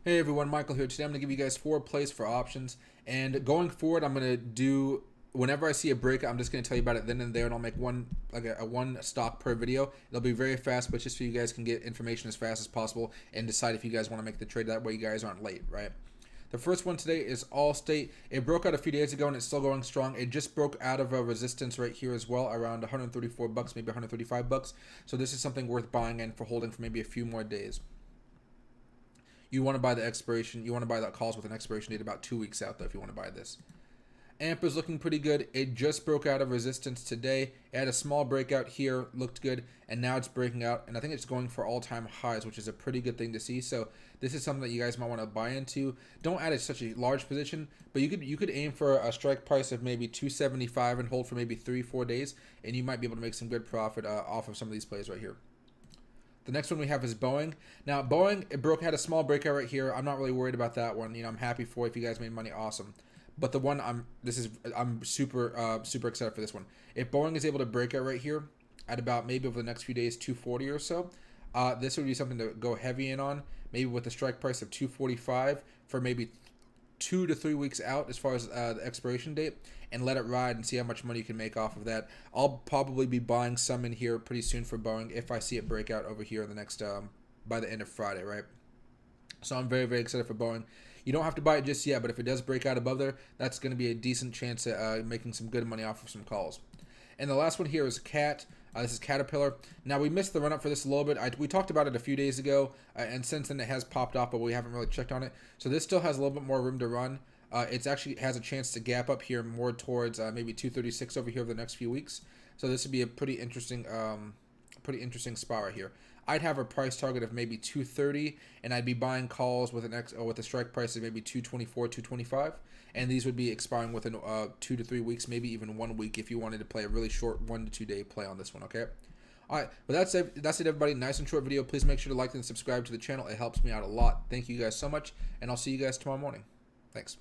Hey everyone, Michael here. Today I'm going to give you guys 4 plays for options. And going forward, I'm going to do, whenever I see a breakout, I'm just going to tell you about it then and there, and I'll make a one stock per video. It'll be very fast, but just so you guys can get information as fast as possible and decide if you guys want to make the trade. That way you guys aren't late, right? The first one today is Allstate. It broke out a few days ago and it's still going strong. It just broke out of a resistance right here as well, around 134 bucks, maybe 135 bucks. So this is something worth buying and for holding for maybe a few more days. You want to buy the expiration. You want to buy that calls with an expiration date about 2 weeks out, though, if you want to buy this. AMP is looking pretty good. It just broke out of resistance today. It had a small breakout here, looked good, and now it's breaking out, and I think it's going for all-time highs, which is a pretty good thing to see. So this is something that you guys might want to buy into. Don't add such a large position, but you could aim for a strike price of maybe 275 and hold for maybe 3-4 days, and you might be able to make some good profit off of some of these plays right here. The next one we have is Boeing. Now, Boeing, had a small breakout right here. I'm not really worried about that one. I'm happy for it. If you guys made money, awesome. But the one I'm super excited for this one. If Boeing is able to break out right here at about maybe over the next few days 240 or so, this would be something to go heavy in on. Maybe with a strike price of 245 for maybe 2 to 3 weeks out as far as the expiration date, and let it ride and see how much money you can make off of that. I'll probably be buying some in here pretty soon for Boeing if I see it break out over here in the next by the end of Friday, right? So I'm very excited for Boeing. You don't have to buy it just yet, but if it does break out above there, that's going to be a decent chance at making some good money off of some calls. And the last one here is CAT. This is Caterpillar. Now, we missed the run-up for this a little bit. We talked about it a few days ago, and since then it has popped off, but we haven't really checked on it. So this still has a little bit more room to run. It actually has a chance to gap up here more towards maybe 236 over here over the next few weeks. So this would be a pretty interesting spot right here. I'd have a price target of maybe 230, and I'd be buying calls with with a strike price of maybe 224, 225, and these would be expiring within 2 to 3 weeks, maybe even 1 week if you wanted to play a really short 1 to 2 day play on this one. Okay. All right, but that's it, everybody. Nice and short video. Please make sure to like and subscribe to the channel. It helps me out a lot. Thank you guys so much, and I'll see you guys tomorrow morning. Thanks.